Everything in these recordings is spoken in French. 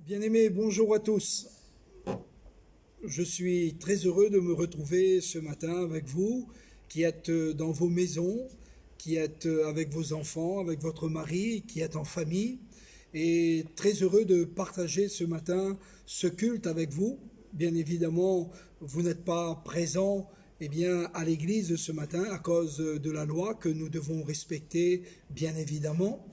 Bien-aimés, bonjour à tous. Je suis très heureux de me retrouver ce matin avec vous, qui êtes dans vos maisons, qui êtes avec vos enfants, avec votre mari, qui êtes en famille, et très heureux de partager ce matin ce culte avec vous. Bien évidemment, vous n'êtes pas présents à l'église ce matin à cause de la loi que nous devons respecter, bien évidemment.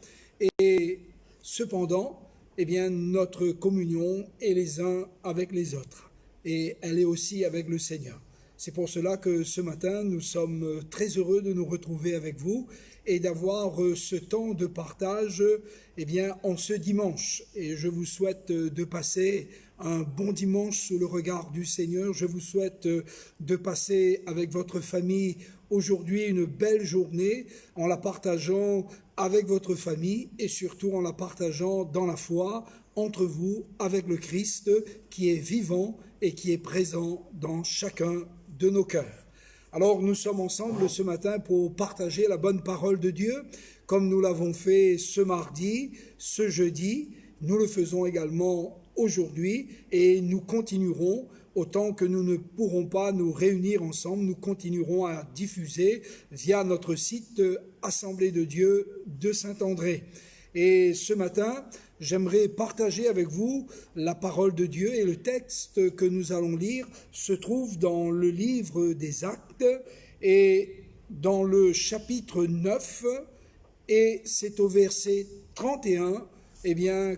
Et cependant, notre communion est les uns avec les autres. Et elle est aussi avec le Seigneur. C'est pour cela que ce matin, nous sommes très heureux de nous retrouver avec vous et d'avoir ce temps de partage en ce dimanche. Et je vous souhaite de passer un bon dimanche sous le regard du Seigneur. Je vous souhaite de passer avec votre famille aujourd'hui une belle journée en la partageant avec votre famille et surtout en la partageant dans la foi entre vous avec le Christ qui est vivant et qui est présent dans chacun de nos cœurs. Alors nous sommes ensemble ce matin pour partager la bonne parole de Dieu, comme nous l'avons fait ce mardi, ce jeudi, nous le faisons également aujourd'hui et nous continuerons. Autant que nous ne pourrons pas nous réunir ensemble, nous continuerons à diffuser via notre site Assemblée de Dieu de Saint-André. Et ce matin, j'aimerais partager avec vous la parole de Dieu et le texte que nous allons lire se trouve dans le livre des Actes et dans le chapitre 9 et c'est au verset 31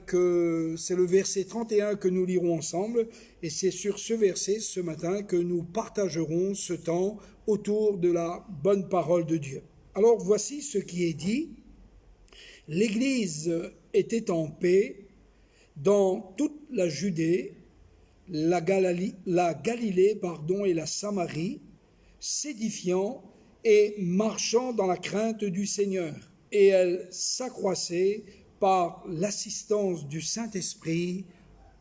que c'est le verset 31 que nous lirons ensemble, et c'est sur ce verset ce matin que nous partagerons ce temps autour de la bonne parole de Dieu. Alors voici ce qui est dit. L'Église était en paix dans toute la Judée, la Galilée et la Samarie, s'édifiant et marchant dans la crainte du Seigneur. Et elle s'accroissait par l'assistance du Saint-Esprit.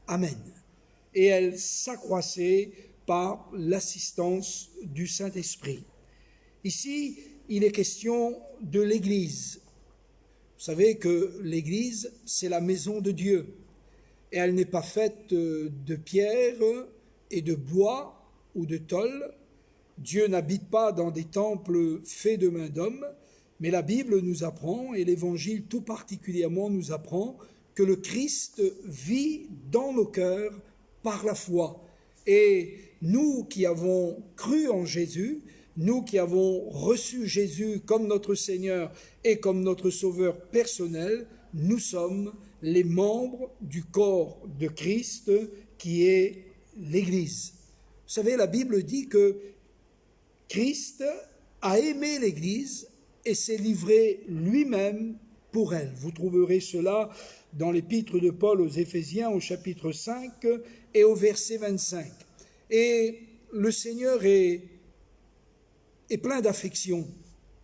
Amen. Et elle s'accroissait par l'assistance du Saint-Esprit. Ici, il est question de l'Église. Vous savez que l'Église, c'est la maison de Dieu. Et elle n'est pas faite de pierre et de bois ou de tôle. Dieu n'habite pas dans des temples faits de main d'homme. Mais la Bible nous apprend, et l'Évangile tout particulièrement nous apprend, que le Christ vit dans nos cœurs par la foi. Et nous qui avons cru en Jésus, nous qui avons reçu Jésus comme notre Seigneur et comme notre Sauveur personnel, nous sommes les membres du corps de Christ qui est l'Église. Vous savez, la Bible dit que Christ a aimé l'Église et s'est livré lui-même pour elle. Vous trouverez cela dans l'épître de Paul aux Éphésiens au chapitre 5 et au verset 25. Et le Seigneur est plein d'affection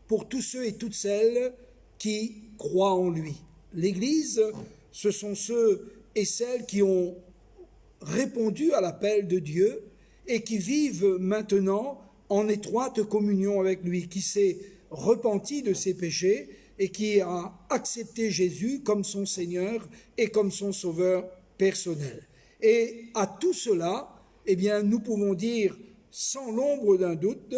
pour tous ceux et toutes celles qui croient en lui. L'Église, ce sont ceux et celles qui ont répondu à l'appel de Dieu et qui vivent maintenant en étroite communion avec lui, qui s'est repenti de ses péchés et qui a accepté Jésus comme son Seigneur et comme son Sauveur personnel. Et à tout cela, nous pouvons dire sans l'ombre d'un doute,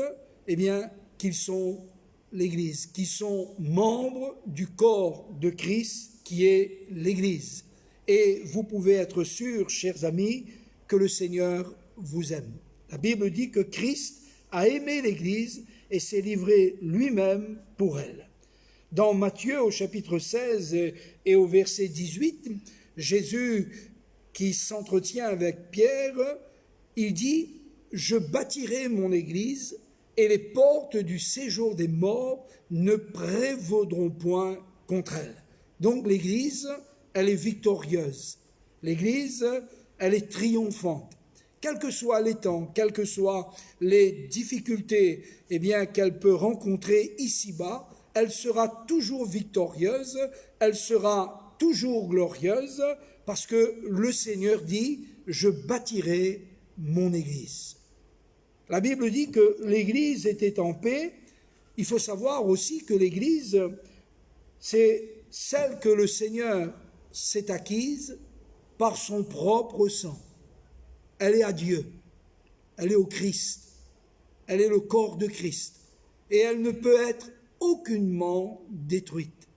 qu'ils sont l'Église, qui sont membres du corps de Christ qui est l'Église. Et vous pouvez être sûrs, chers amis, que le Seigneur vous aime. La Bible dit que Christ a aimé l'Église et s'est livré lui-même pour elle. Dans Matthieu au chapitre 16 et au verset 18, Jésus qui s'entretient avec Pierre, il dit « Je bâtirai mon Église et les portes du séjour des morts ne prévaudront point contre elle. » Donc l'Église, elle est victorieuse. L'Église, elle est triomphante. Quels que soient les temps, quelles que soient les difficultés qu'elle peut rencontrer ici-bas, elle sera toujours victorieuse, elle sera toujours glorieuse, parce que le Seigneur dit « Je bâtirai mon Église ». La Bible dit que l'Église était en paix. Il faut savoir aussi que l'Église, c'est celle que le Seigneur s'est acquise par son propre sang. Elle est à Dieu, elle est au Christ, elle est le corps de Christ, et elle ne peut être aucunement détruite.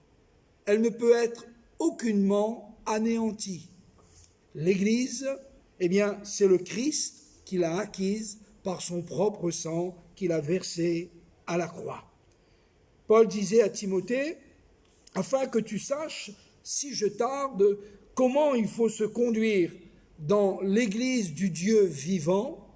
Elle ne peut être aucunement anéantie. L'Église, eh bien, c'est le Christ qui l'a acquise par son propre sang qu'il a versé à la croix. Paul disait à Timothée, afin que tu saches, si je tarde, comment il faut se conduire dans l'Église du Dieu vivant,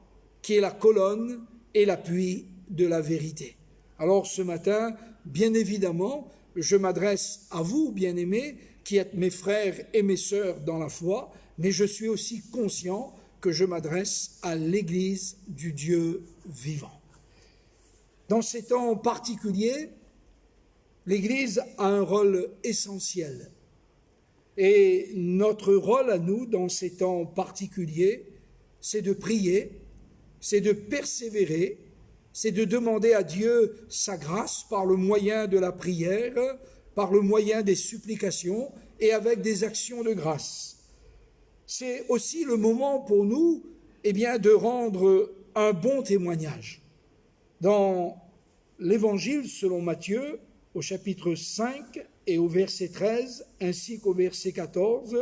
qui est la colonne et l'appui de la vérité. Alors ce matin, bien évidemment, je m'adresse à vous, bien-aimés, qui êtes mes frères et mes sœurs dans la foi, mais je suis aussi conscient que je m'adresse à l'Église du Dieu vivant. Dans ces temps particuliers, l'Église a un rôle essentiel. Et notre rôle à nous, dans ces temps particuliers, c'est de prier, c'est de persévérer, c'est de demander à Dieu sa grâce par le moyen de la prière, par le moyen des supplications et avec des actions de grâce. C'est aussi le moment pour nous, eh bien, de rendre un bon témoignage. Dans l'Évangile selon Matthieu, au chapitre 5 et au verset 13, ainsi qu'au verset 14,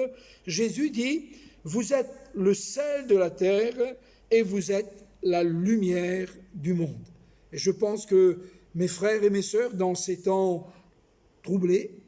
Jésus dit « Vous êtes le sel de la terre et vous êtes la lumière du monde. » Et je pense que mes frères et mes sœurs, dans ces temps troublés,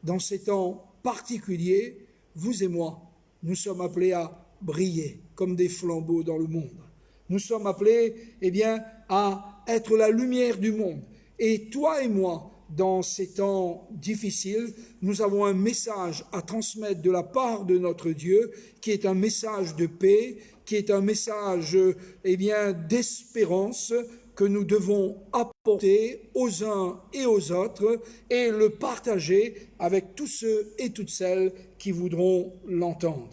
dans ces temps particuliers, vous et moi, nous sommes appelés à briller comme des flambeaux dans le monde. Nous sommes appelés, eh bien, à être la lumière du monde. Et toi et moi, dans ces temps difficiles, nous avons un message à transmettre de la part de notre Dieu, qui est un message de paix, qui est un message, eh bien, d'espérance que nous devons apporter aux uns et aux autres et le partager avec tous ceux et toutes celles qui voudront l'entendre.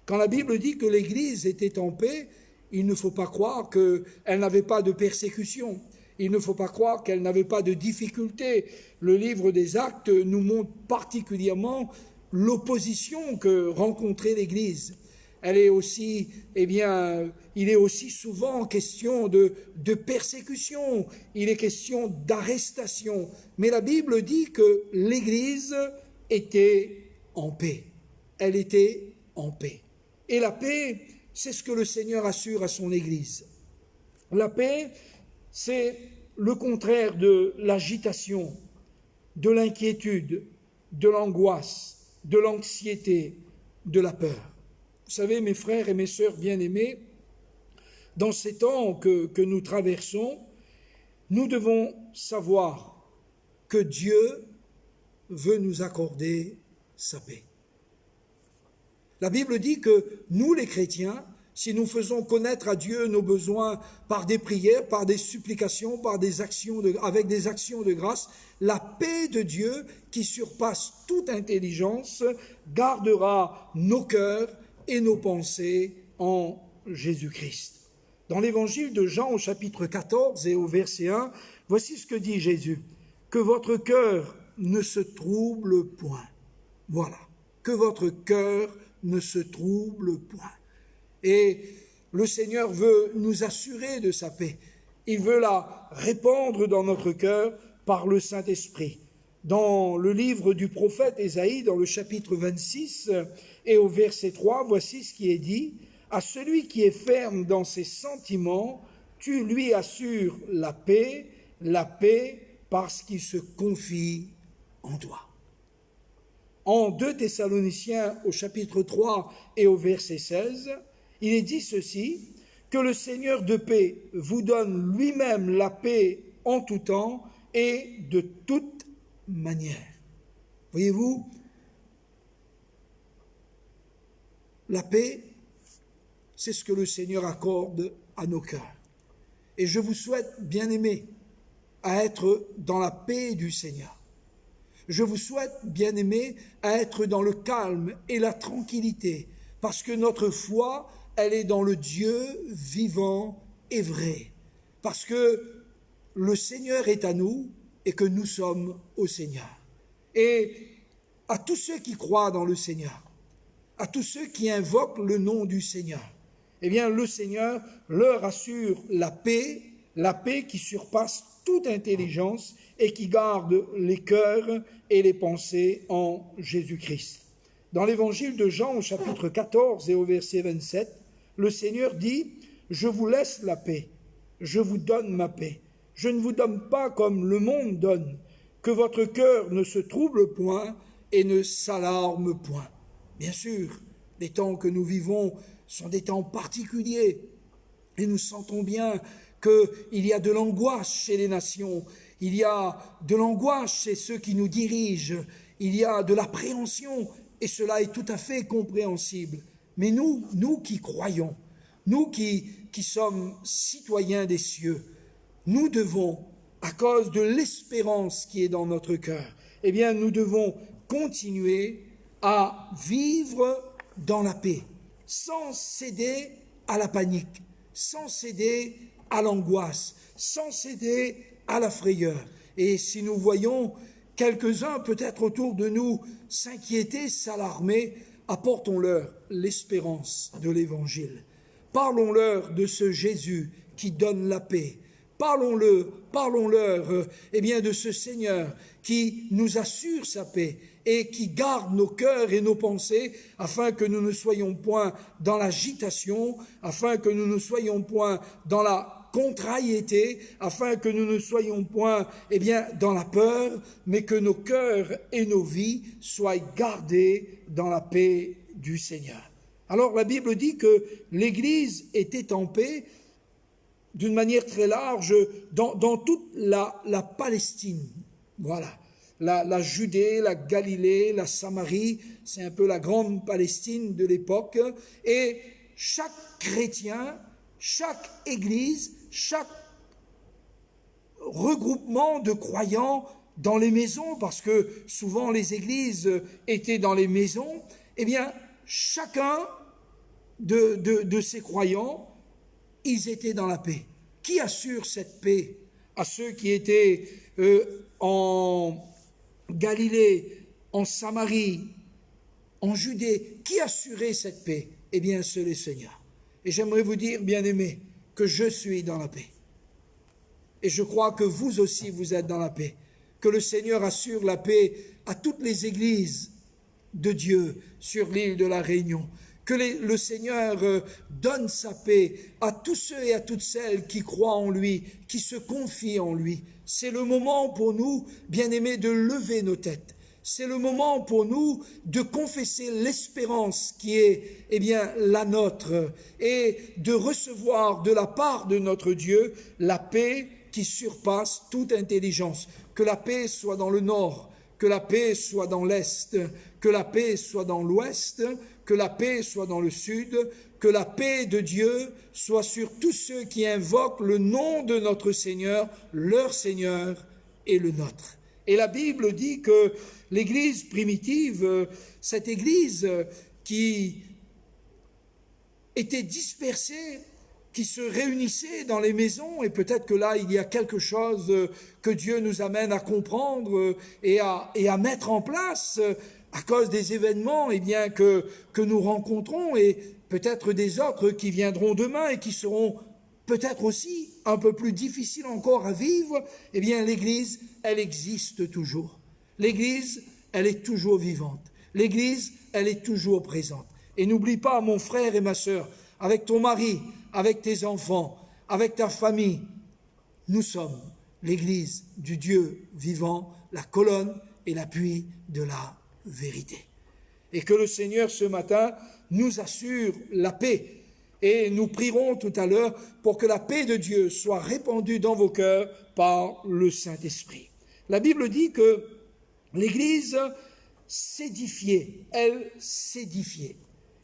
Quand la Bible dit que l'Église était en paix, il ne faut pas croire qu'elle n'avait pas de persécution. Il ne faut pas croire qu'elle n'avait pas de difficultés. Le livre des Actes nous montre particulièrement l'opposition que rencontrait l'Église. Elle est aussi, eh bien, il est aussi souvent question de persécution, il est question d'arrestation. Mais la Bible dit que l'Église était en paix. Elle était en paix. Et la paix, c'est ce que le Seigneur assure à son Église. La paix, c'est le contraire de l'agitation, de l'inquiétude, de l'angoisse, de l'anxiété, de la peur. Vous savez, mes frères et mes sœurs bien-aimés, dans ces temps que nous traversons, nous devons savoir que Dieu veut nous accorder sa paix. La Bible dit que nous, les chrétiens, si nous faisons connaître à Dieu nos besoins par des prières, par des supplications, avec des actions de grâce, la paix de Dieu, qui surpasse toute intelligence, gardera nos cœurs et nos pensées en Jésus-Christ. Dans l'évangile de Jean au chapitre 14 et au verset 1, voici ce que dit Jésus. « Que votre cœur ne se trouble point. » Voilà, que votre cœur ne se trouble point. Et le Seigneur veut nous assurer de sa paix. Il veut la répandre dans notre cœur par le Saint-Esprit. Dans le livre du prophète Ésaïe, dans le chapitre 26 et au verset 3, voici ce qui est dit. « À celui qui est ferme dans ses sentiments, tu lui assures la paix parce qu'il se confie en toi. » En 2 Thessaloniciens au chapitre 3 et au verset 16, il est dit ceci, que le Seigneur de paix vous donne lui-même la paix en tout temps et de toute manière. Voyez-vous, la paix, c'est ce que le Seigneur accorde à nos cœurs. Et je vous souhaite, bien-aimés, à être dans la paix du Seigneur. Je vous souhaite, bien-aimés, à être dans le calme et la tranquillité, parce que notre foi, elle est dans le Dieu vivant et vrai, parce que le Seigneur est à nous et que nous sommes au Seigneur. Et à tous ceux qui croient dans le Seigneur, à tous ceux qui invoquent le nom du Seigneur. Eh bien, le Seigneur leur assure la paix qui surpasse toute intelligence et qui garde les cœurs et les pensées en Jésus-Christ. Dans l'évangile de Jean, au chapitre 14 et au verset 27, le Seigneur dit « Je vous laisse la paix, je vous donne ma paix. Je ne vous donne pas comme le monde donne, que votre cœur ne se trouble point et ne s'alarme point. » Bien sûr, les temps que nous vivons sont des temps particuliers et nous sentons bien qu'il y a de l'angoisse chez les nations, il y a de l'angoisse chez ceux qui nous dirigent, il y a de l'appréhension et cela est tout à fait compréhensible. Mais nous qui croyons, nous qui sommes citoyens des cieux, nous devons, à cause de l'espérance qui est dans notre cœur, eh bien nous devons continuer à vivre dans la paix, sans céder à la panique, sans céder à l'angoisse, sans céder à la frayeur. Et si nous voyons quelques-uns peut-être autour de nous s'inquiéter, s'alarmer, apportons-leur l'espérance de l'Évangile. Parlons-leur de ce Jésus qui donne la paix. Parlons-leur eh bien, de ce Seigneur qui nous assure sa paix et qui garde nos cœurs et nos pensées afin que nous ne soyons point dans l'agitation, afin que nous ne soyons point dans la contrariété, afin que nous ne soyons point eh bien, dans la peur, mais que nos cœurs et nos vies soient gardés dans la paix du Seigneur. Alors la Bible dit que l'Église était en paix d'une manière très large dans toute la Palestine. Voilà, la Judée, la Galilée, la Samarie, c'est un peu la grande Palestine de l'époque. Et chaque chrétien, chaque église, chaque regroupement de croyants dans les maisons, parce que souvent les églises étaient dans les maisons, eh bien, chacun de ces croyants, ils étaient dans la paix. Qui assure cette paix à ceux qui étaient en Galilée, en Samarie, en Judée? Qui assurait cette paix? Eh bien, seul est Seigneur. Et j'aimerais vous dire, bien-aimés, que je suis dans la paix. Et je crois que vous aussi, vous êtes dans la paix. Que le Seigneur assure la paix à toutes les églises de Dieu sur l'île de la Réunion. Que le Seigneur donne sa paix à tous ceux et à toutes celles qui croient en lui, qui se confient en lui. C'est le moment pour nous, bien-aimés, de lever nos têtes. C'est le moment pour nous de confesser l'espérance qui est, eh bien, la nôtre et de recevoir de la part de notre Dieu la paix qui surpasse toute intelligence. Que la paix soit dans le nord, que la paix soit dans l'est, que la paix soit dans l'ouest, que la paix soit dans le sud, que la paix de Dieu soit sur tous ceux qui invoquent le nom de notre Seigneur, leur Seigneur et le nôtre. Et la Bible dit que l'Église primitive, cette Église qui était dispersée, qui se réunissait dans les maisons, et peut-être que là, il y a quelque chose que Dieu nous amène à comprendre et à mettre en place à cause des événements eh bien, que nous rencontrons et peut-être des autres qui viendront demain et qui seront peut-être aussi un peu plus difficiles encore à vivre. Eh bien, l'Église, elle existe toujours. L'Église, elle est toujours vivante. L'Église, elle est toujours présente. Et n'oublie pas, mon frère et ma sœur, avec ton mari, avec tes enfants, avec ta famille, nous sommes l'Église du Dieu vivant, la colonne et l'appui de la vérité. Et que le Seigneur ce matin nous assure la paix. Et nous prierons tout à l'heure pour que la paix de Dieu soit répandue dans vos cœurs par le Saint-Esprit. La Bible dit que l'Église s'édifiait, elle s'édifiait.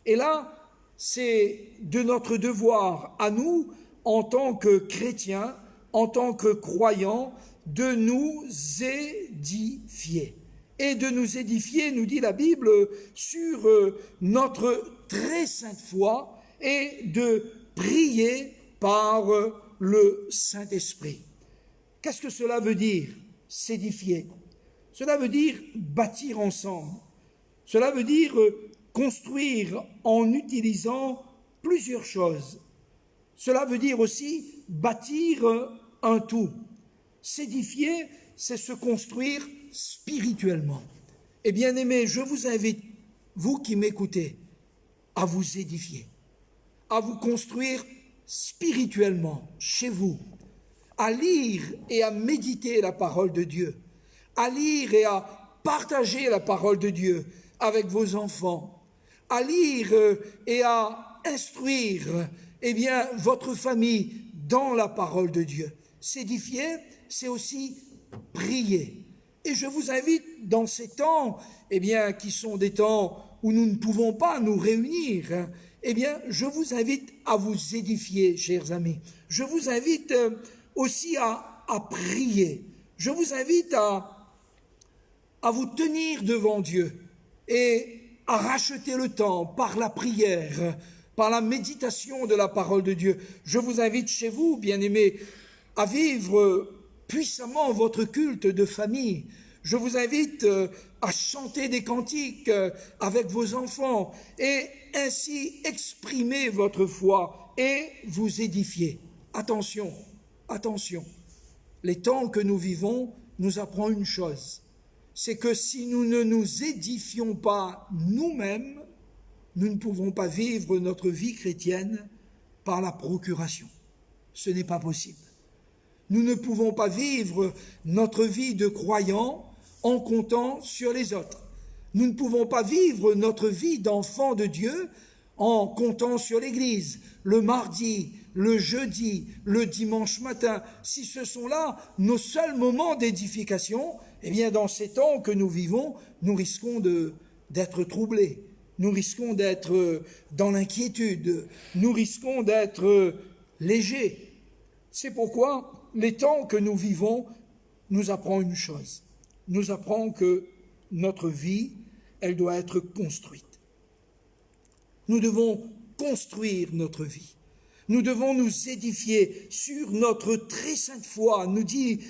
Et là, c'est de notre devoir à nous, en tant que chrétiens, en tant que croyants, de nous édifier. Et de nous édifier, nous dit la Bible, sur notre très sainte foi et de prier par le Saint-Esprit. Qu'est-ce que cela veut dire, s'édifier? Cela veut dire bâtir ensemble. Cela veut dire construire en utilisant plusieurs choses. Cela veut dire aussi bâtir un tout. S'édifier, c'est se construire spirituellement. Et bien aimés, je vous invite, vous qui m'écoutez, à vous édifier, à vous construire spirituellement chez vous, à lire et à méditer la parole de Dieu, à lire et à partager la parole de Dieu avec vos enfants, à lire et à instruire votre famille dans la parole de Dieu. S'édifier, c'est aussi prier. Et je vous invite dans ces temps, qui sont des temps où nous ne pouvons pas nous réunir, je vous invite à vous édifier, chers amis. Je vous invite aussi à prier. Je vous invite à vous tenir devant Dieu et à racheter le temps par la prière, par la méditation de la parole de Dieu. Je vous invite chez vous, bien-aimés, à vivre puissamment votre culte de famille. Je vous invite à chanter des cantiques avec vos enfants et ainsi exprimer votre foi et vous édifier. Attention, attention. Les temps que nous vivons nous apprend une chose, c'est que si nous ne nous édifions pas nous-mêmes, nous ne pouvons pas vivre notre vie chrétienne par la procuration. Ce n'est pas possible. Nous ne pouvons pas vivre notre vie de croyant en comptant sur les autres. Nous ne pouvons pas vivre notre vie d'enfant de Dieu en comptant sur l'Église, le mardi, le jeudi, le dimanche matin. Si ce sont là nos seuls moments d'édification, dans ces temps que nous vivons, nous risquons d'être troublés. Nous risquons d'être dans l'inquiétude. Nous risquons d'être légers. C'est pourquoi les temps que nous vivons nous apprend une chose. Nous apprend que notre vie, elle doit être construite. Nous devons construire notre vie. Nous devons nous édifier sur notre très sainte foi, nous dit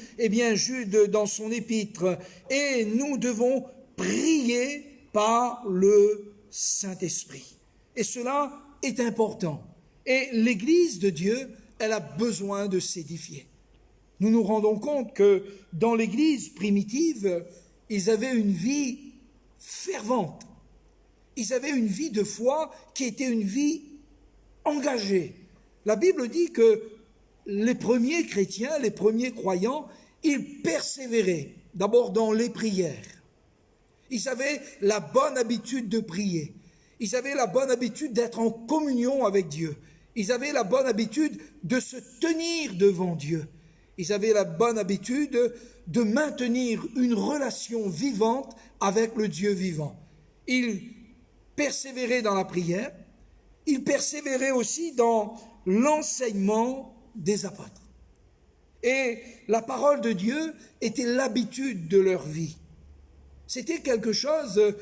Jude dans son épître, et nous devons prier par le Saint-Esprit. Et cela est important. Et l'Église de Dieu, elle a besoin de s'édifier. Nous nous rendons compte que dans l'Église primitive, ils avaient une vie fervente. Ils avaient une vie de foi qui était une vie engagée. La Bible dit que les premiers chrétiens, les premiers croyants, ils persévéraient d'abord dans les prières. Ils avaient la bonne habitude de prier. Ils avaient la bonne habitude d'être en communion avec Dieu. Ils avaient la bonne habitude de se tenir devant Dieu. Ils avaient la bonne habitude de maintenir une relation vivante avec le Dieu vivant. Ils persévéraient dans la prière. Ils persévéraient aussi dans l'enseignement des apôtres. Et la parole de Dieu était l'habitude de leur vie. C'était quelque chose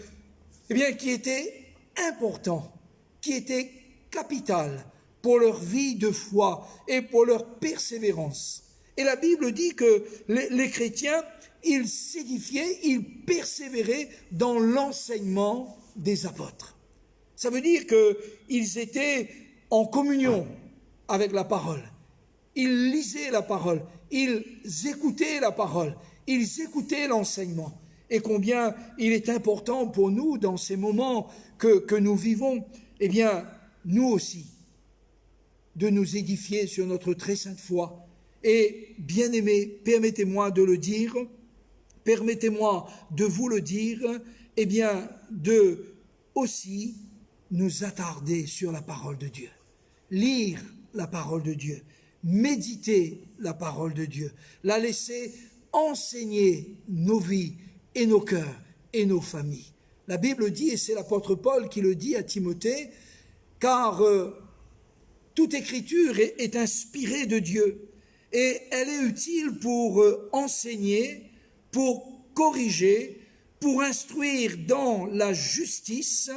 qui était important, qui était capital pour leur vie de foi et pour leur persévérance. Et la Bible dit que les chrétiens, ils s'édifiaient, ils persévéraient dans l'enseignement des apôtres. Ça veut dire qu'ils étaient en communion avec la parole. Ils lisaient la parole, ils écoutaient la parole, ils écoutaient l'enseignement. Et combien il est important pour nous dans ces moments que nous vivons, nous aussi, de nous édifier sur notre très sainte foi. Et bien aimés, permettez-moi de le dire, permettez-moi de vous le dire, de aussi nous attarder sur la parole de Dieu, lire la parole de Dieu, méditer la parole de Dieu, la laisser enseigner nos vies et nos cœurs et nos familles. La Bible dit, et c'est l'apôtre Paul qui le dit à Timothée, car toute écriture est inspirée de Dieu et elle est utile pour enseigner, pour corriger, pour instruire dans la justice,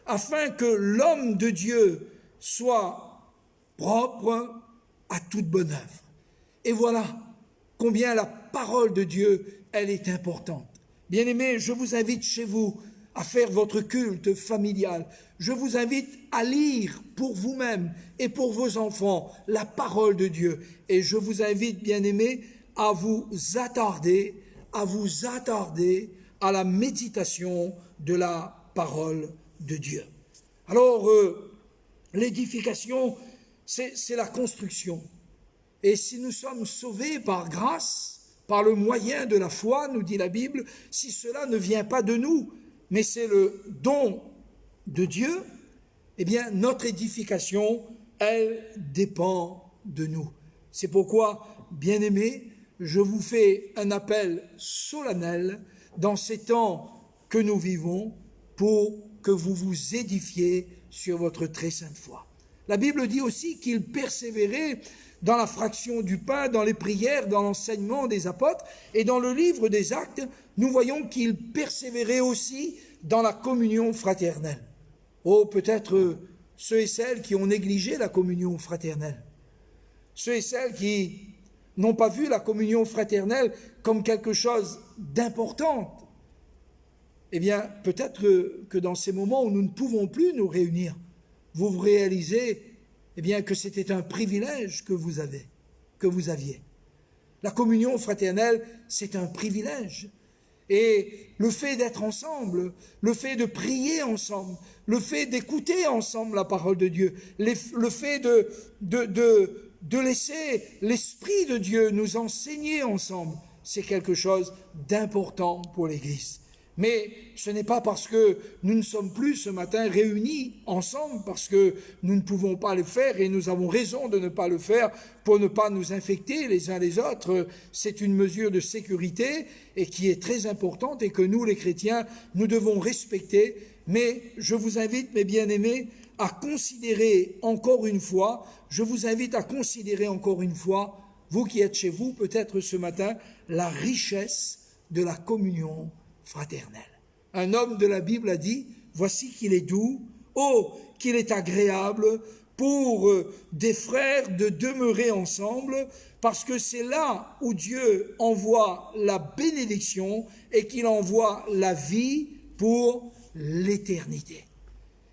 afin que l'homme de Dieu soit propre à toute bonne œuvre. Et voilà combien la parole de Dieu, elle est importante. Bien-aimés, je vous invite chez vous à faire votre culte familial. Je vous invite à lire pour vous-même et pour vos enfants la parole de Dieu. Et je vous invite, bien-aimés, à vous attarder à la méditation de la parole de Dieu. Alors, l'édification, c'est la construction. Et si nous sommes sauvés par grâce, par le moyen de la foi, nous dit la Bible, si cela ne vient pas de nous, mais c'est le don de Dieu, eh bien, notre édification, elle dépend de nous. C'est pourquoi, bien-aimés, je vous fais un appel solennel dans ces temps que nous vivons pour que vous vous édifiez sur votre très sainte foi. La Bible dit aussi qu'il persévérait dans la fraction du pain, dans les prières, dans l'enseignement des apôtres, et dans le livre des Actes, nous voyons qu'il persévérait aussi dans la communion fraternelle. Oh, peut-être ceux et celles qui ont négligé la communion fraternelle, ceux et celles qui n'ont pas vu la communion fraternelle comme quelque chose d'important, eh bien, peut-être que dans ces moments où nous ne pouvons plus nous réunir, vous réalisez eh bien, que c'était un privilège que vous aviez. La communion fraternelle, c'est un privilège. Et le fait d'être ensemble, le fait de prier ensemble, le fait d'écouter ensemble la parole de Dieu, le fait de laisser l'Esprit de Dieu nous enseigner ensemble, c'est quelque chose d'important pour l'Église. Mais ce n'est pas parce que nous ne sommes plus ce matin réunis ensemble, parce que nous ne pouvons pas le faire et nous avons raison de ne pas le faire pour ne pas nous infecter les uns les autres. C'est une mesure de sécurité et qui est très importante et que nous, les chrétiens, nous devons respecter. Mais je vous invite, mes bien-aimés, à considérer encore une fois, vous qui êtes chez vous, peut-être ce matin, la richesse de la communion fraternelle. Un homme de la Bible a dit, voici qu'il est doux, oh, qu'il est agréable pour des frères de demeurer ensemble, parce que c'est là où Dieu envoie la bénédiction et qu'il envoie la vie pour l'éternité.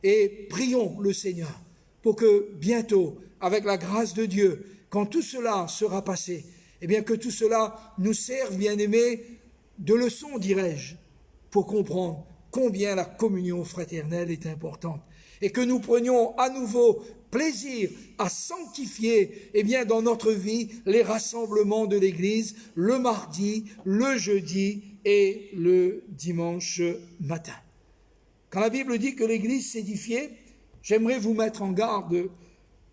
Et prions le Seigneur pour que bientôt, avec la grâce de Dieu, quand tout cela sera passé, eh bien que tout cela nous serve, bien-aimés, de leçon, dirais-je, pour comprendre combien la communion fraternelle est importante et que nous prenions à nouveau plaisir à sanctifier eh bien, dans notre vie les rassemblements de l'Église le mardi, le jeudi et le dimanche matin. Quand la Bible dit que l'Église s'édifiait, j'aimerais vous mettre en garde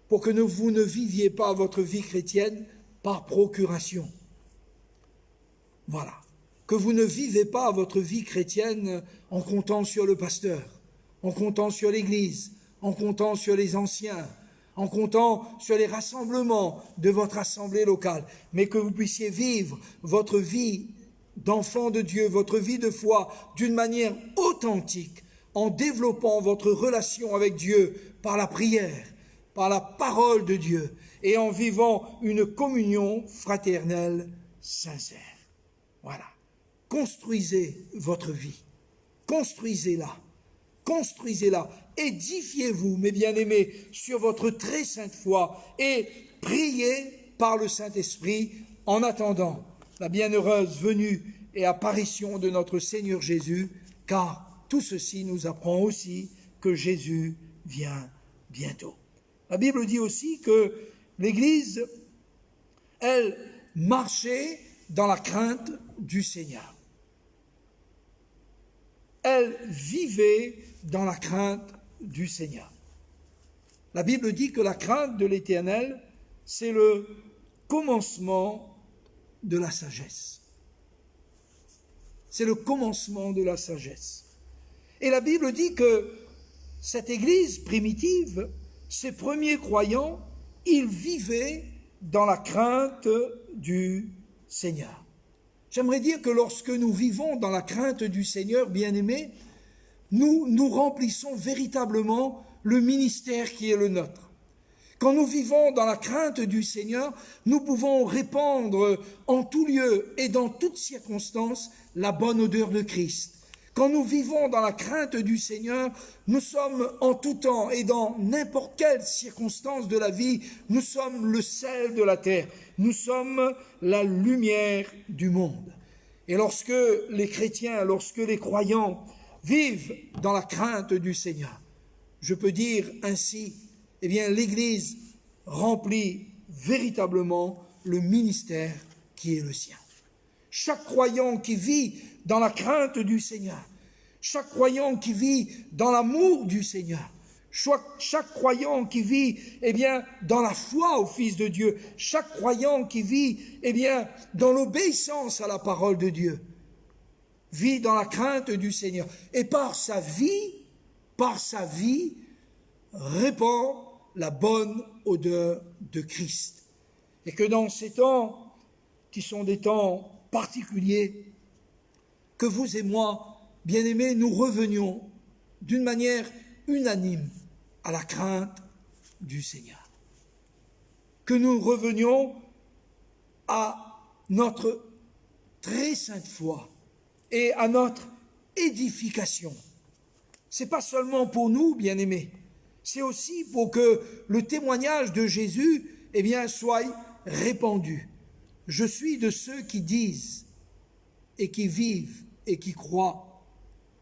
pour que vous ne viviez pas votre vie chrétienne par procuration. Voilà. Que vous ne vivez pas votre vie chrétienne en comptant sur le pasteur, en comptant sur l'Église, en comptant sur les anciens, en comptant sur les rassemblements de votre assemblée locale, mais que vous puissiez vivre votre vie d'enfant de Dieu, votre vie de foi d'une manière authentique, en développant votre relation avec Dieu par la prière, par la parole de Dieu, et en vivant une communion fraternelle sincère. Voilà. Construisez votre vie, construisez-la, édifiez-vous, mes bien-aimés, sur votre très sainte foi et priez par le Saint-Esprit en attendant la bienheureuse venue et apparition de notre Seigneur Jésus, car tout ceci nous apprend aussi que Jésus vient bientôt. La Bible dit aussi que l'Église, elle, marchait dans la crainte du Seigneur. Elle vivait dans la crainte du Seigneur. La Bible dit que la crainte de l'Éternel, c'est le commencement de la sagesse. C'est le commencement de la sagesse. Et la Bible dit que cette Église primitive, ces premiers croyants, ils vivaient dans la crainte du Seigneur. J'aimerais dire que lorsque nous vivons dans la crainte du Seigneur, bien-aimés, nous remplissons véritablement le ministère qui est le nôtre. Quand nous vivons dans la crainte du Seigneur, nous pouvons répandre en tout lieu et dans toutes circonstances la bonne odeur de Christ. Quand nous vivons dans la crainte du Seigneur, nous sommes en tout temps et dans n'importe quelle circonstance de la vie, nous sommes le sel de la terre, nous sommes la lumière du monde. Et lorsque les chrétiens, lorsque les croyants vivent dans la crainte du Seigneur, je peux dire ainsi, eh bien l'Église remplit véritablement le ministère qui est le sien. Chaque croyant qui vit dans la crainte du Seigneur, chaque croyant qui vit dans l'amour du Seigneur, chaque croyant qui vit dans la foi au Fils de Dieu, chaque croyant qui vit dans l'obéissance à la parole de Dieu, vit dans la crainte du Seigneur. Et par sa vie, répand la bonne odeur de Christ. Et que dans ces temps, qui sont des temps particuliers, que vous et moi, bien-aimés, nous revenions d'une manière unanime à la crainte du Seigneur. Que nous revenions à notre très sainte foi et à notre édification. Ce n'est pas seulement pour nous, bien-aimés, c'est aussi pour que le témoignage de Jésus soit répandu. Je suis de ceux qui disent et qui vivent et qui croient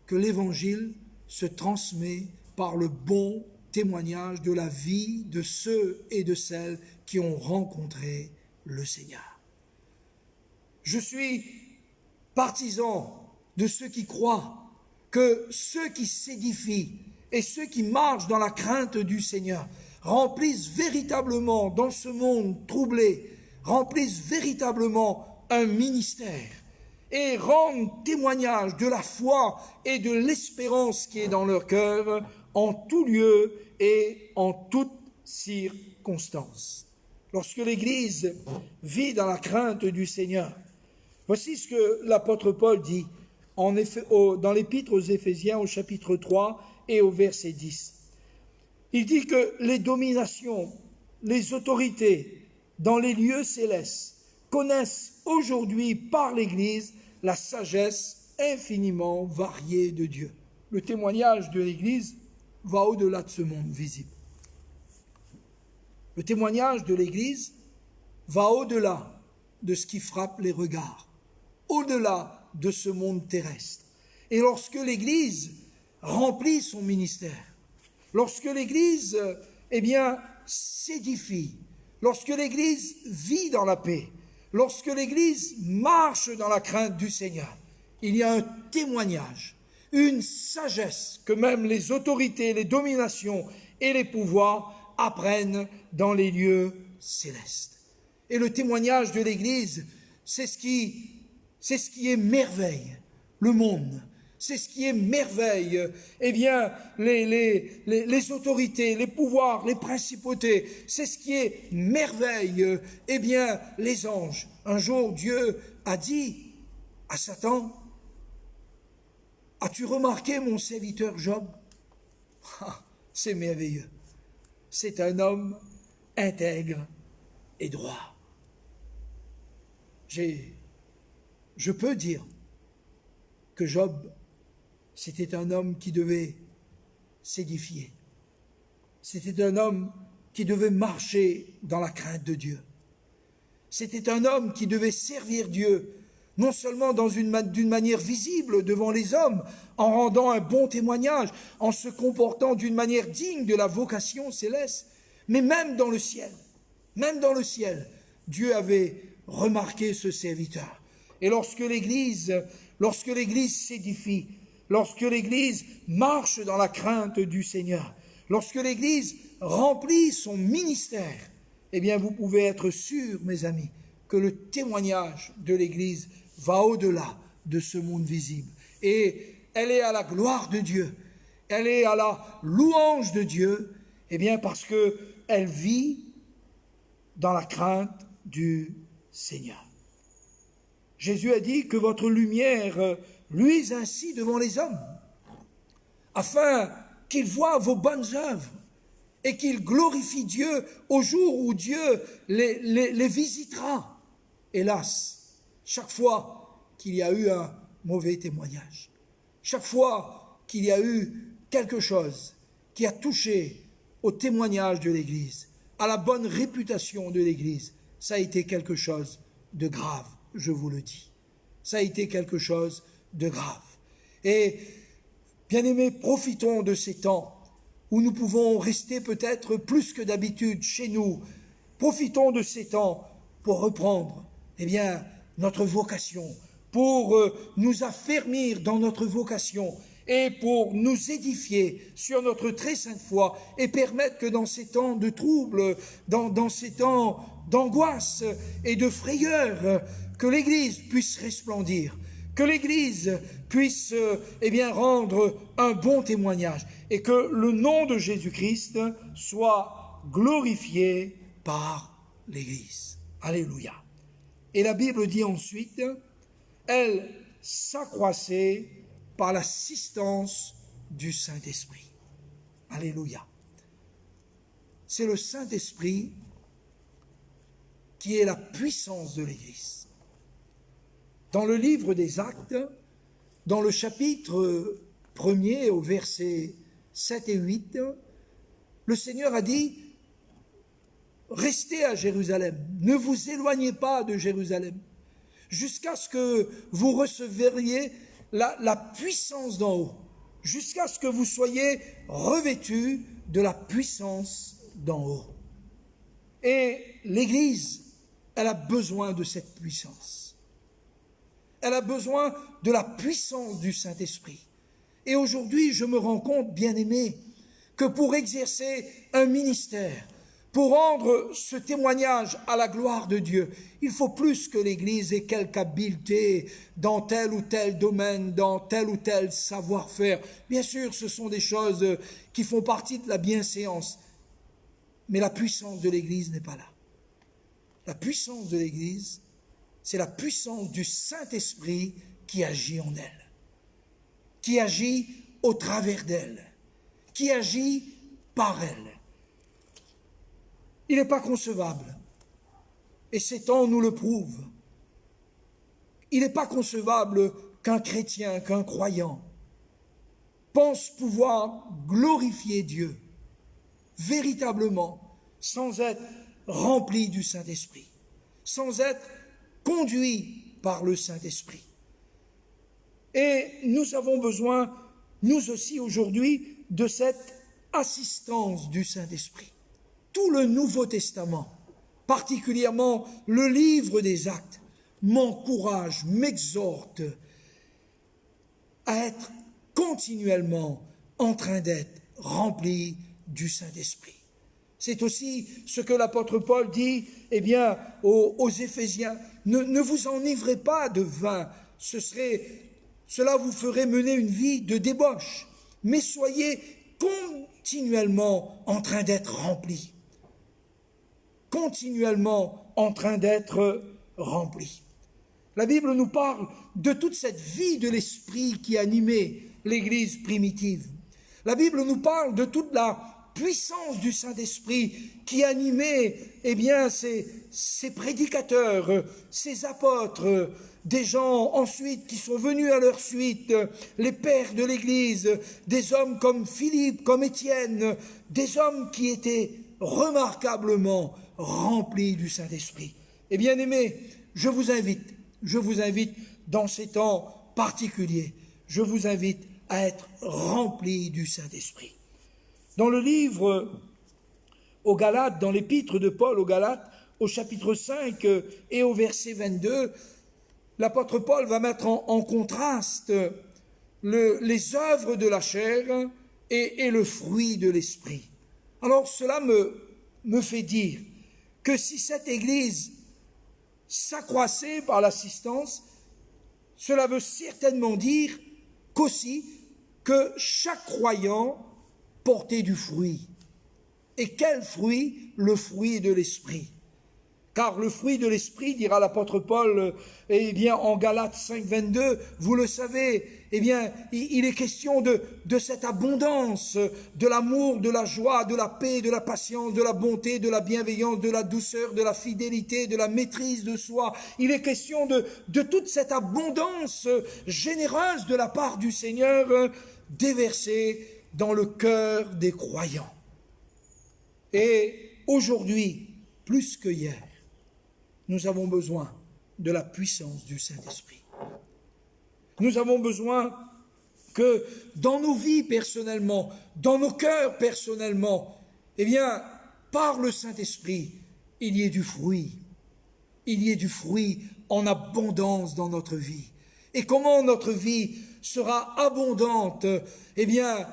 que l'Évangile se transmet par le bon témoignage de la vie de ceux et de celles qui ont rencontré le Seigneur. Je suis partisan de ceux qui croient que ceux qui s'édifient et ceux qui marchent dans la crainte du Seigneur remplissent véritablement dans ce monde troublé, remplissent véritablement un ministère et rendent témoignage de la foi et de l'espérance qui est dans leur cœur en tout lieu et en toute circonstance. Lorsque l'Église vit dans la crainte du Seigneur, voici ce que l'apôtre Paul dit dans l'épître aux Éphésiens au chapitre 3 et au verset 10. Il dit que les dominations, les autorités dans les lieux célestes connaissent aujourd'hui par l'Église la sagesse infiniment variée de Dieu. Le témoignage de l'Église va au-delà de ce monde visible. Le témoignage de l'Église va au-delà de ce qui frappe les regards, au-delà de ce monde terrestre. Et lorsque l'Église remplit son ministère, lorsque l'Église s'édifie, lorsque l'Église vit dans la paix, lorsque l'Église marche dans la crainte du Seigneur, il y a un témoignage, une sagesse que même les autorités, les dominations et les pouvoirs apprennent dans les lieux célestes. Et le témoignage de l'Église, c'est ce qui émerveille le monde. C'est ce qui émerveille, les autorités, les pouvoirs, les principautés. C'est ce qui émerveille, les anges. Un jour, Dieu a dit à Satan, « As-tu remarqué mon serviteur Job ?» C'est merveilleux. C'est un homme intègre et droit. Je peux dire que Job, c'était un homme qui devait s'édifier. C'était un homme qui devait marcher dans la crainte de Dieu. C'était un homme qui devait servir Dieu, non seulement d'une manière visible devant les hommes, en rendant un bon témoignage, en se comportant d'une manière digne de la vocation céleste, mais même dans le ciel. Même dans le ciel, Dieu avait remarqué ce serviteur. Et lorsque l'Église s'édifie, lorsque l'Église marche dans la crainte du Seigneur, lorsque l'Église remplit son ministère, vous pouvez être sûrs, mes amis, que le témoignage de l'Église va au-delà de ce monde visible. Et elle est à la gloire de Dieu, elle est à la louange de Dieu, parce qu'elle vit dans la crainte du Seigneur. Jésus a dit que votre lumière luise ainsi devant les hommes, afin qu'ils voient vos bonnes œuvres et qu'ils glorifient Dieu au jour où Dieu les visitera. Hélas, chaque fois qu'il y a eu un mauvais témoignage, Chaque fois qu'il y a eu quelque chose qui a touché au témoignage de l'Église, à la bonne réputation de l'Église, ça a été quelque chose de grave, je vous le dis. Ça a été quelque chose de grave. Et, bien-aimés, profitons de ces temps où nous pouvons rester peut-être plus que d'habitude chez nous. Profitons de ces temps pour reprendre, notre vocation, pour nous affermir dans notre vocation et pour nous édifier sur notre très sainte foi et permettre que dans ces temps de trouble, dans ces temps d'angoisse et de frayeur, que l'Église puisse resplendir, que l'Église puisse rendre un bon témoignage et que le nom de Jésus-Christ soit glorifié par l'Église. Alléluia. Et la Bible dit ensuite, elle s'accroissait par l'assistance du Saint-Esprit. Alléluia. C'est le Saint-Esprit qui est la puissance de l'Église. Dans le livre des Actes, dans le chapitre 1er au verset 7 et 8, le Seigneur a dit, restez à Jérusalem, ne vous éloignez pas de Jérusalem, jusqu'à ce que vous recevriez la puissance d'en haut, jusqu'à ce que vous soyez revêtus de la puissance d'en haut. Et l'Église, elle a besoin de cette puissance. Elle a besoin de la puissance du Saint-Esprit. Et aujourd'hui, je me rends compte, bien-aimés, que pour exercer un ministère, pour rendre ce témoignage à la gloire de Dieu, il faut plus que l'Église ait quelque habileté dans tel ou tel domaine, dans tel ou tel savoir-faire. Bien sûr, ce sont des choses qui font partie de la bienséance, mais la puissance de l'Église n'est pas là. La puissance de l'Église, c'est la puissance du Saint-Esprit qui agit en elle, qui agit au travers d'elle, qui agit par elle. Il n'est pas concevable, et ces temps nous le prouvent, il n'est pas concevable qu'un chrétien, qu'un croyant pense pouvoir glorifier Dieu véritablement sans être rempli du Saint-Esprit, sans être conduit par le Saint-Esprit. Et nous avons besoin, nous aussi aujourd'hui, de cette assistance du Saint-Esprit. Tout le Nouveau Testament, particulièrement le livre des Actes, m'encourage, m'exhorte à être continuellement en train d'être rempli du Saint-Esprit. C'est aussi ce que l'apôtre Paul dit aux Éphésiens. Ne vous enivrez pas de vin, cela vous ferait mener une vie de débauche, mais soyez continuellement en train d'être remplis. Continuellement en train d'être remplis. La Bible nous parle de toute cette vie de l'esprit qui animait l'Église primitive. La Bible nous parle de toute la puissance du Saint-Esprit qui animait ces prédicateurs, ces apôtres, des gens ensuite qui sont venus à leur suite, les pères de l'Église, des hommes comme Philippe, comme Étienne, des hommes qui étaient remarquablement remplis du Saint-Esprit. Et bien aimés, je vous invite dans ces temps particuliers, je vous invite à être remplis du Saint-Esprit. Dans le livre aux Galates, dans l'épître de Paul aux Galates, au chapitre 5 et au verset 22, l'apôtre Paul va mettre en contraste les œuvres de la chair et le fruit de l'esprit. Alors cela me fait dire que si cette Église s'accroissait par l'assistance, cela veut certainement dire qu'aussi que chaque croyant portait du fruit. Et quel fruit? Le fruit de l'esprit. Car le fruit de l'esprit, dira l'apôtre Paul, eh bien, en Galates 5, 22, vous le savez, eh bien, il est question de cette abondance, de l'amour, de la joie, de la paix, de la patience, de la bonté, de la bienveillance, de la douceur, de la fidélité, de la maîtrise de soi. Il est question de toute cette abondance généreuse de la part du Seigneur déversée dans le cœur des croyants. Et aujourd'hui, plus que hier, nous avons besoin de la puissance du Saint-Esprit. Nous avons besoin que dans nos vies personnellement, dans nos cœurs personnellement, eh bien, par le Saint-Esprit, il y ait du fruit. Il y ait du fruit en abondance dans notre vie. Et comment notre vie sera abondante? Eh bien,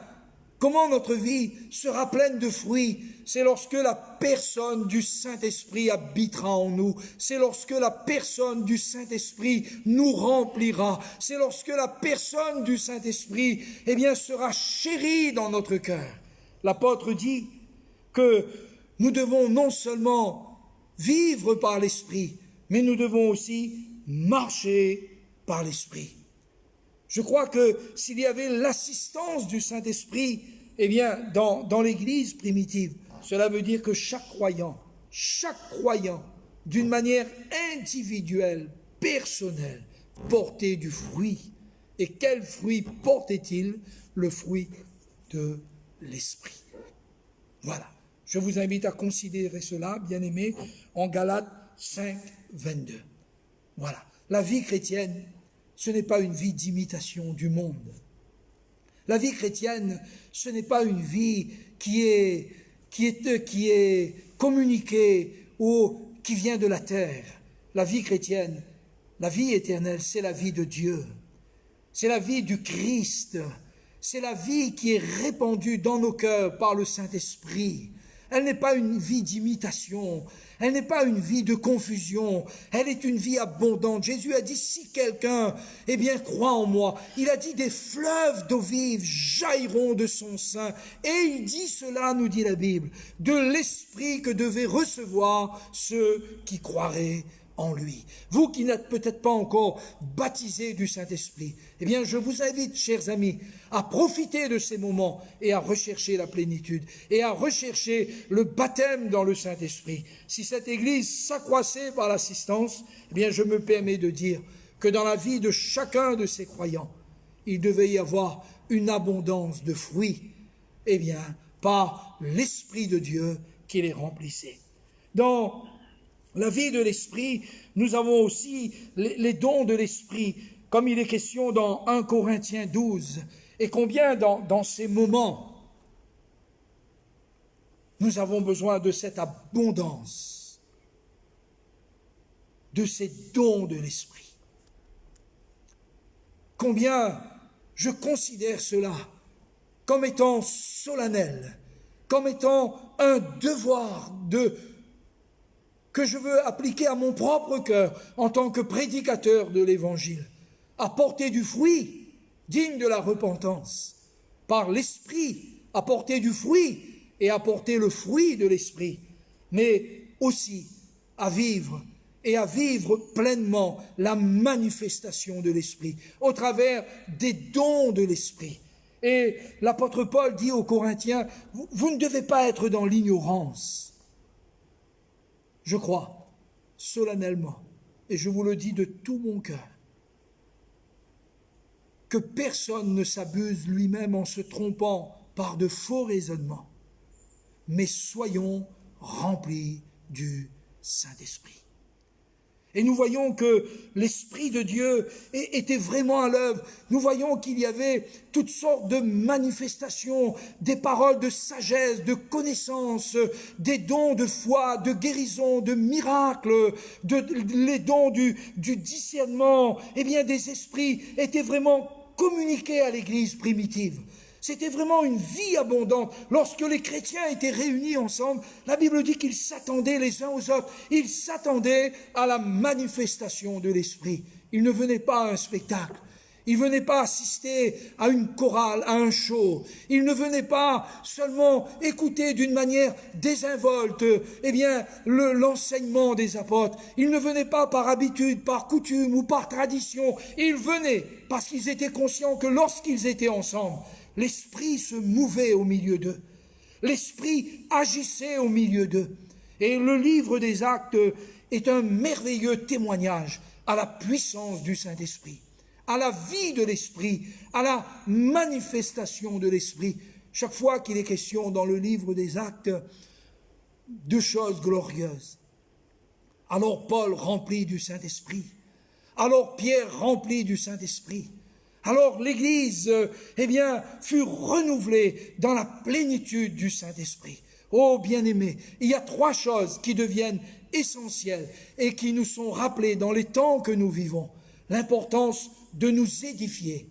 comment notre vie sera pleine de fruits? C'est lorsque la personne du Saint-Esprit habitera en nous. C'est lorsque la personne du Saint-Esprit nous remplira. C'est lorsque la personne du Saint-Esprit, eh bien, sera chérie dans notre cœur. L'apôtre dit que nous devons non seulement vivre par l'Esprit, mais nous devons aussi marcher par l'Esprit. Je crois que s'il y avait l'assistance du Saint-Esprit, eh bien, dans l'Église primitive, cela veut dire que chaque croyant, d'une manière individuelle, personnelle, portait du fruit. Et quel fruit portait-il? Le fruit de l'Esprit. Voilà. Je vous invite à considérer cela, bien-aimés, en Galates 5, 22. Voilà. La vie chrétienne, ce n'est pas une vie d'imitation du monde. La vie chrétienne, ce n'est pas une vie qui est communiquée ou qui vient de la terre. La vie chrétienne, la vie éternelle, c'est la vie de Dieu. C'est la vie du Christ. C'est la vie qui est répandue dans nos cœurs par le Saint-Esprit. Elle n'est pas une vie d'imitation, elle n'est pas une vie de confusion, elle est une vie abondante. Jésus a dit, si quelqu'un, eh bien, croit en moi, il a dit, des fleuves d'eau vive jailliront de son sein. Et il dit cela, nous dit la Bible, de l'esprit que devaient recevoir ceux qui croiraient en lui. Vous qui n'êtes peut-être pas encore baptisés du Saint-Esprit, eh bien, je vous invite, chers amis, à profiter de ces moments et à rechercher la plénitude et à rechercher le baptême dans le Saint-Esprit. Si cette Église s'accroissait par l'assistance, eh bien, je me permets de dire que dans la vie de chacun de ces croyants, il devait y avoir une abondance de fruits, eh bien, par l'Esprit de Dieu qui les remplissait. Dans la vie de l'Esprit, nous avons aussi les dons de l'Esprit, comme il est question dans 1 Corinthiens 12. Et combien dans ces moments, nous avons besoin de cette abondance, de ces dons de l'Esprit. Combien je considère cela comme étant solennel, comme étant un devoir que je veux appliquer à mon propre cœur en tant que prédicateur de l'Évangile, apporter du fruit digne de la repentance, par l'Esprit, apporter du fruit et apporter le fruit de l'Esprit, mais aussi à vivre pleinement la manifestation de l'Esprit au travers des dons de l'Esprit. Et l'apôtre Paul dit aux Corinthiens, vous ne devez pas être dans l'ignorance. Je crois solennellement, et je vous le dis de tout mon cœur, que personne ne s'abuse lui-même en se trompant par de faux raisonnements, mais soyons remplis du Saint-Esprit. Et nous voyons que l'Esprit de Dieu était vraiment à l'œuvre. Nous voyons qu'il y avait toutes sortes de manifestations, des paroles de sagesse, de connaissance, des dons de foi, de guérison, de miracles, les dons du discernement. Eh bien, des esprits étaient vraiment communiqués à l'Église primitive. C'était vraiment une vie abondante. Lorsque les chrétiens étaient réunis ensemble, la Bible dit qu'ils s'attendaient les uns aux autres. Ils s'attendaient à la manifestation de l'Esprit. Ils ne venaient pas à un spectacle. Il ne venait pas assister à une chorale, à un show. Il ne venait pas seulement écouter d'une manière désinvolte, l'enseignement des apôtres. Il ne venait pas par habitude, par coutume ou par tradition. Il venait parce qu'ils étaient conscients que lorsqu'ils étaient ensemble, l'Esprit se mouvait au milieu d'eux. L'Esprit agissait au milieu d'eux. Et le livre des Actes est un merveilleux témoignage à la puissance du Saint-Esprit, à la vie de l'Esprit, à la manifestation de l'Esprit. Chaque fois qu'il est question dans le livre des Actes de choses glorieuses. Alors Paul rempli du Saint-Esprit, alors Pierre rempli du Saint-Esprit, alors l'Église, fut renouvelée dans la plénitude du Saint-Esprit. Oh bien-aimés, il y a 3 choses qui deviennent essentielles et qui nous sont rappelées dans les temps que nous vivons. L'importance de nous édifier,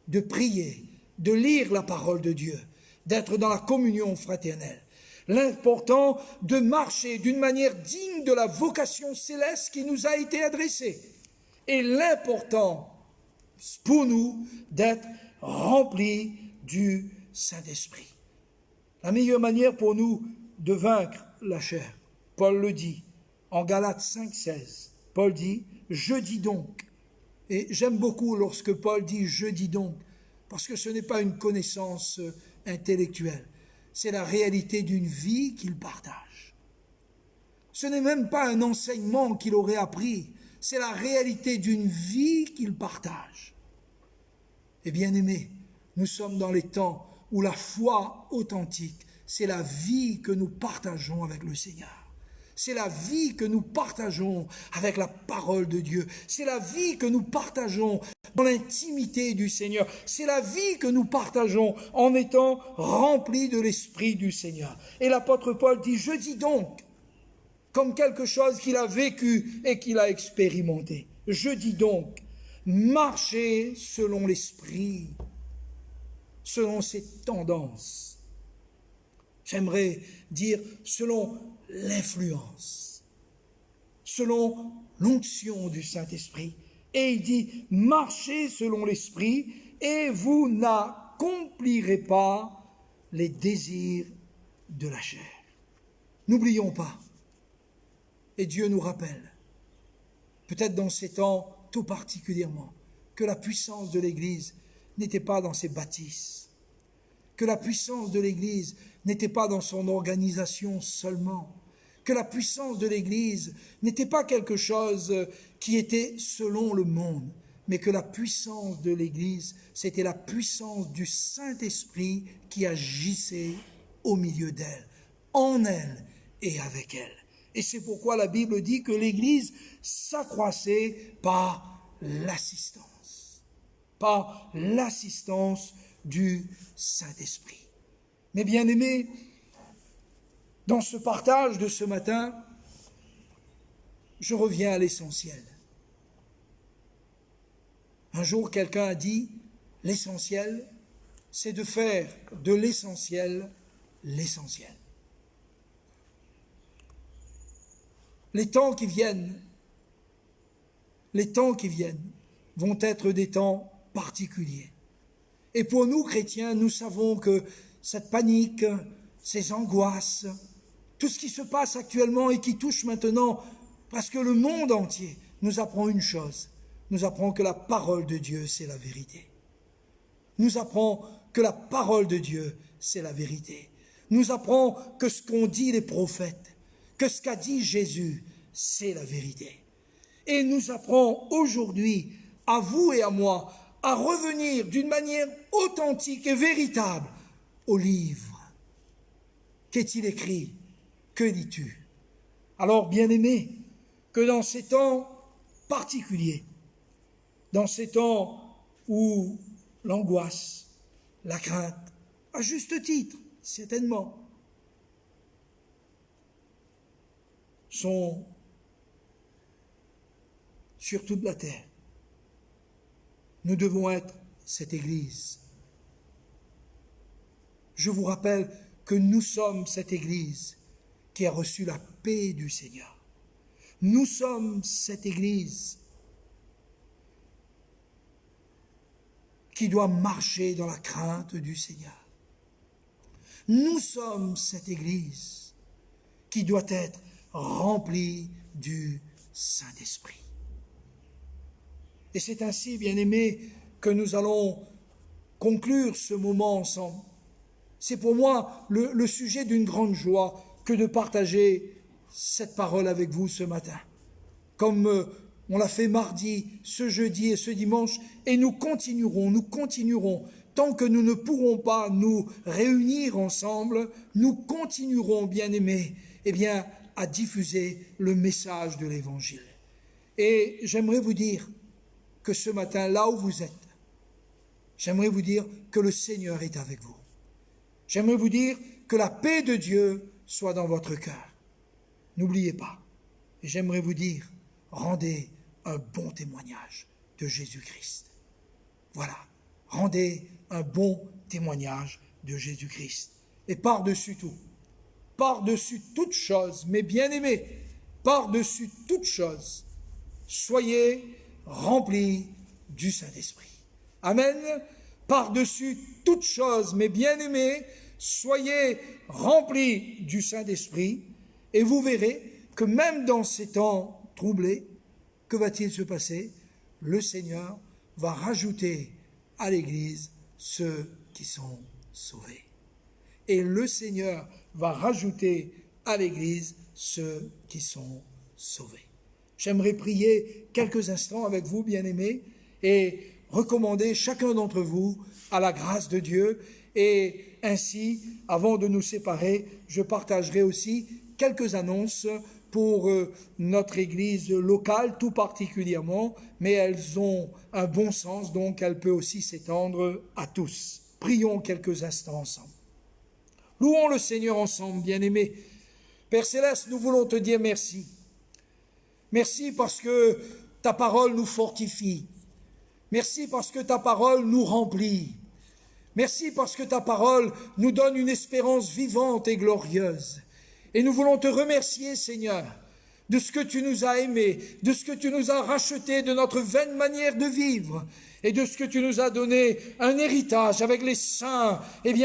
de prier, de lire la parole de Dieu, d'être dans la communion fraternelle. L'important de marcher d'une manière digne de la vocation céleste qui nous a été adressée. Et l'important pour nous d'être remplis du Saint-Esprit. La meilleure manière pour nous de vaincre la chair, Paul le dit en Galates 5,16. Paul dit « Je dis donc ». Et j'aime beaucoup lorsque Paul dit « Je dis donc », parce que ce n'est pas une connaissance intellectuelle, c'est la réalité d'une vie qu'il partage. Ce n'est même pas un enseignement qu'il aurait appris, c'est la réalité d'une vie qu'il partage. Et bien aimés, nous sommes dans les temps où la foi authentique, c'est la vie que nous partageons avec le Seigneur. C'est la vie que nous partageons avec la parole de Dieu. C'est la vie que nous partageons dans l'intimité du Seigneur. C'est la vie que nous partageons en étant remplis de l'Esprit du Seigneur. Et l'apôtre Paul dit « Je dis donc », comme quelque chose qu'il a vécu et qu'il a expérimenté. Je dis donc, marchez selon l'Esprit, selon ses tendances. J'aimerais dire selon l'influence, selon l'onction du Saint-Esprit. Et il dit, marchez selon l'Esprit et vous n'accomplirez pas les désirs de la chair. N'oublions pas, et Dieu nous rappelle, peut-être dans ces temps tout particulièrement, que la puissance de l'Église n'était pas dans ses bâtisses, que la puissance de l'Église n'était pas dans son organisation seulement, que la puissance de l'Église n'était pas quelque chose qui était selon le monde, mais que la puissance de l'Église, c'était la puissance du Saint-Esprit qui agissait au milieu d'elle, en elle et avec elle. Et c'est pourquoi la Bible dit que l'Église s'accroissait par l'assistance du Saint-Esprit. Mais bien aimés, dans ce partage de ce matin, je reviens à l'essentiel. Un jour, quelqu'un a dit, l'essentiel, c'est de faire de l'essentiel l'essentiel. Les temps qui viennent vont être des temps particuliers. Et pour nous, chrétiens, nous savons que cette panique, ces angoisses, tout ce qui se passe actuellement et qui touche maintenant presque le monde entier, nous apprend une chose. Nous apprend que la parole de Dieu, c'est la vérité. Nous apprend que la parole de Dieu, c'est la vérité. Nous apprend que ce qu'ont dit les prophètes, que ce qu'a dit Jésus, c'est la vérité. Et nous apprend aujourd'hui, à vous et à moi, à revenir d'une manière authentique et véritable au livre. Qu'est-il écrit? Que lis-tu? Alors, bien-aimés, que dans ces temps particuliers, dans ces temps où l'angoisse, la crainte, à juste titre, certainement, sont sur toute la terre, nous devons être cette Église. Je vous rappelle que nous sommes cette Église qui a reçu la paix du Seigneur. Nous sommes cette Église qui doit marcher dans la crainte du Seigneur. Nous sommes cette Église qui doit être remplie du Saint-Esprit. Et c'est ainsi, bien-aimés, que nous allons conclure ce moment ensemble. C'est pour moi le sujet d'une grande joie que de partager cette parole avec vous ce matin. Comme on l'a fait mardi, ce jeudi et ce dimanche, et nous continuerons, tant que nous ne pourrons pas nous réunir ensemble, nous continuerons, bien-aimés, à diffuser le message de l'Évangile. Et j'aimerais vous dire que ce matin, là où vous êtes, j'aimerais vous dire que le Seigneur est avec vous. J'aimerais vous dire que la paix de Dieu soit dans votre cœur. N'oubliez pas, et j'aimerais vous dire, rendez un bon témoignage de Jésus-Christ. Voilà, rendez un bon témoignage de Jésus-Christ. Et par-dessus tout, par-dessus toute chose, mes bien-aimés, par-dessus toute chose, soyez remplis du Saint-Esprit. Amen. Par-dessus toute chose, mes bien-aimés, soyez remplis du Saint-Esprit, et vous verrez que même dans ces temps troublés, que va-t-il se passer? Le Seigneur va rajouter à l'Église ceux qui sont sauvés. Et le Seigneur va rajouter à l'Église ceux qui sont sauvés. J'aimerais prier quelques instants avec vous, bien-aimés, et recommander chacun d'entre vous à la grâce de Dieu. Et ainsi, avant de nous séparer, je partagerai aussi quelques annonces pour notre Église locale, tout particulièrement, mais elles ont un bon sens, donc elles peuvent aussi s'étendre à tous. Prions quelques instants ensemble. Louons le Seigneur ensemble, bien-aimés. Père Céleste, nous voulons te dire merci. Merci parce que ta parole nous fortifie. Merci parce que ta parole nous remplit. Merci parce que ta parole nous donne une espérance vivante et glorieuse. Et nous voulons te remercier, Seigneur, de ce que tu nous as aimés, de ce que tu nous as rachetés, de notre vaine manière de vivre, et de ce que tu nous as donné un héritage avec les saints,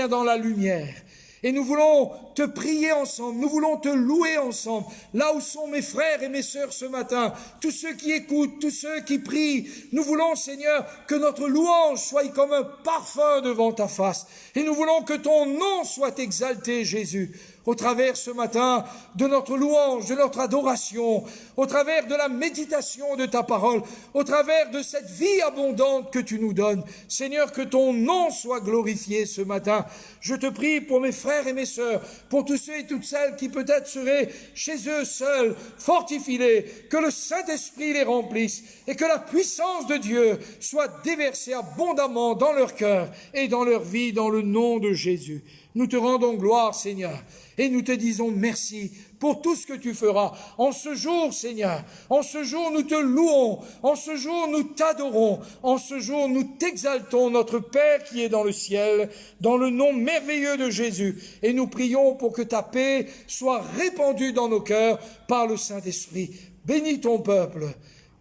dans la lumière. Et nous voulons te prier ensemble, nous voulons te louer ensemble, là où sont mes frères et mes sœurs ce matin, tous ceux qui écoutent, tous ceux qui prient. Nous voulons, Seigneur, que notre louange soit comme un parfum devant ta face. Et nous voulons que ton nom soit exalté, Jésus, au travers ce matin de notre louange, de notre adoration, au travers de la méditation de ta parole, au travers de cette vie abondante que tu nous donnes. Seigneur, que ton nom soit glorifié ce matin. Je te prie pour mes frères et mes sœurs, pour tous ceux et toutes celles qui peut-être seraient chez eux seuls, fortifie-les, que le Saint-Esprit les remplisse et que la puissance de Dieu soit déversée abondamment dans leur cœur et dans leur vie, dans le nom de Jésus. Nous te rendons gloire, Seigneur, et nous te disons merci pour tout ce que tu feras. En ce jour, Seigneur, en ce jour, nous te louons, en ce jour, nous t'adorons, en ce jour, nous t'exaltons, notre Père qui est dans le ciel, dans le nom merveilleux de Jésus. Et nous prions pour que ta paix soit répandue dans nos cœurs par le Saint-Esprit. Bénis ton peuple,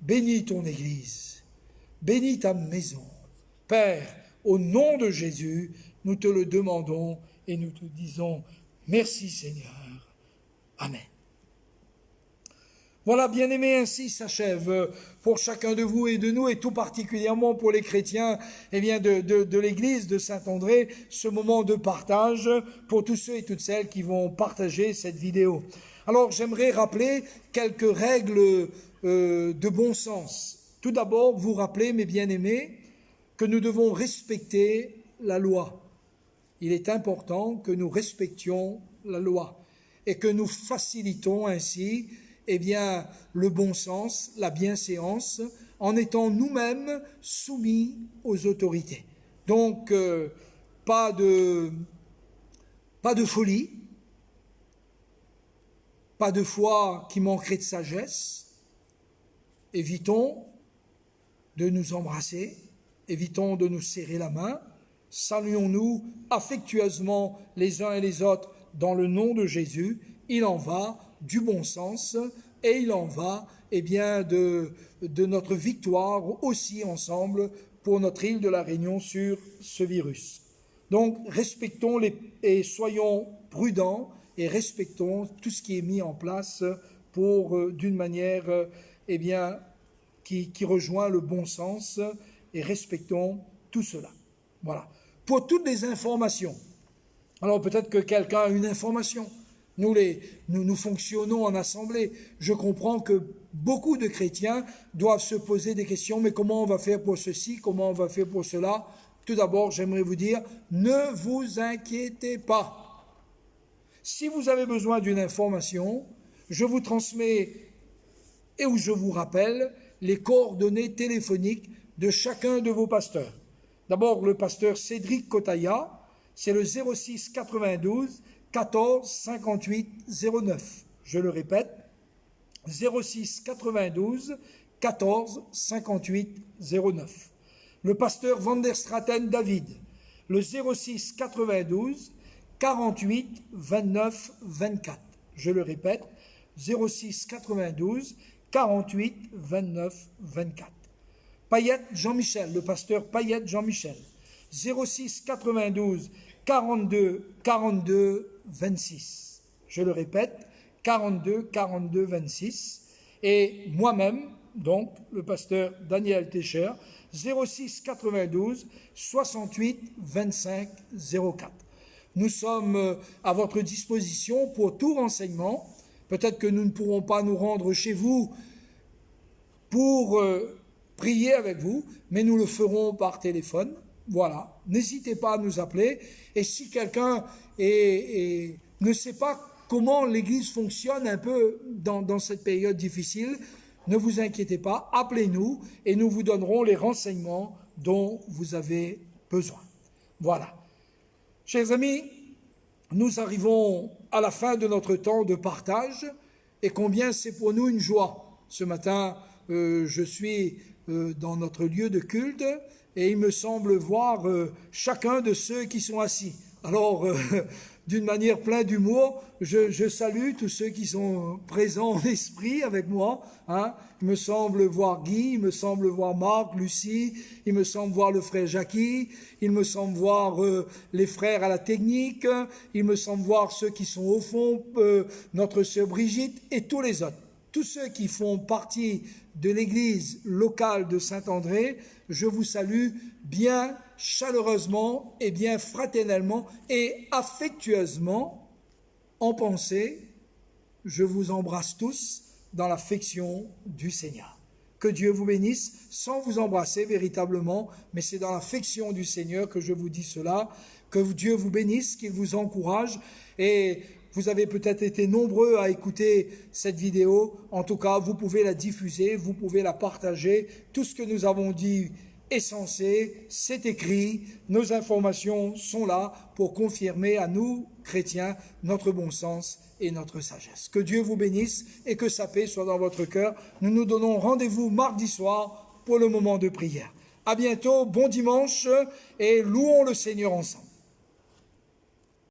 bénis ton Église, bénis ta maison. Père, au nom de Jésus, nous te le demandons et nous te disons merci Seigneur. Amen. Voilà, bien-aimés, ainsi s'achève pour chacun de vous et de nous, et tout particulièrement pour les chrétiens de l'Église de Saint-André, ce moment de partage pour tous ceux et toutes celles qui vont partager cette vidéo. Alors, j'aimerais rappeler quelques règles de bon sens. Tout d'abord, vous rappelez, mes bien-aimés, que nous devons respecter la loi. Il est important que nous respections la loi et que nous facilitons ainsi le bon sens, la bienséance, en étant nous-mêmes soumis aux autorités. Donc, pas de folie, pas de foi qui manquerait de sagesse. Évitons de nous embrasser, évitons de nous serrer la main. Saluons-nous affectueusement les uns et les autres dans le nom de Jésus. Il en va du bon sens et il en va de notre victoire aussi ensemble pour notre île de la Réunion sur ce virus. Donc, respectons et soyons prudents et respectons tout ce qui est mis en place pour, d'une manière, eh bien, qui rejoint le bon sens, et respectons tout cela. Voilà. Pour toutes les informations, alors peut-être que quelqu'un a une information. Nous fonctionnons en assemblée. Je comprends que beaucoup de chrétiens doivent se poser des questions, mais comment on va faire pour ceci, comment on va faire pour cela? Tout d'abord, j'aimerais vous dire, ne vous inquiétez pas. Si vous avez besoin d'une information, je vous transmets et où je vous rappelle les coordonnées téléphoniques de chacun de vos pasteurs. D'abord, le pasteur Cédric Kotaya, c'est le 06 92 14 58 09. Je le répète, 06 92 14 58 09. Le pasteur Van der Straten David, le 06 92 48 29 24. Je le répète, 06 92 48 29 24. Payette Jean-Michel, le pasteur Payette Jean-Michel, 06 92 42 42 26. Je le répète, 42 42 26. Et moi-même, donc le pasteur Daniel Técher, 06 92 68 25 04. Nous sommes à votre disposition pour tout renseignement. Peut-être que nous ne pourrons pas nous rendre chez vous pour prier avec vous, mais nous le ferons par téléphone. Voilà, n'hésitez pas à nous appeler. Et si quelqu'un ne sait pas comment l'Église fonctionne un peu dans cette période difficile, ne vous inquiétez pas, appelez-nous et nous vous donnerons les renseignements dont vous avez besoin. Voilà. Chers amis, nous arrivons à la fin de notre temps de partage et combien c'est pour nous une joie. Ce matin, je suis dans notre lieu de culte et il me semble voir chacun de ceux qui sont assis. Alors, d'une manière pleine d'humour, je salue tous ceux qui sont présents en esprit avec moi. Hein. Il me semble voir Guy, il me semble voir Marc, Lucie, il me semble voir le frère Jackie, il me semble voir les frères à la technique, il me semble voir ceux qui sont au fond, notre sœur Brigitte et tous les autres. Tous ceux qui font partie de l'église locale de Saint-André, je vous salue bien chaleureusement et bien fraternellement et affectueusement en pensée. Je vous embrasse tous dans l'affection du Seigneur. Que Dieu vous bénisse sans vous embrasser véritablement, mais c'est dans l'affection du Seigneur que je vous dis cela. Que Dieu vous bénisse, qu'il vous encourage et vous avez peut-être été nombreux à écouter cette vidéo. En tout cas, vous pouvez la diffuser, vous pouvez la partager. Tout ce que nous avons dit est censé, c'est écrit. Nos informations sont là pour confirmer à nous, chrétiens, notre bon sens et notre sagesse. Que Dieu vous bénisse et que sa paix soit dans votre cœur. Nous nous donnons rendez-vous mardi soir pour le moment de prière. À bientôt, bon dimanche et louons le Seigneur ensemble.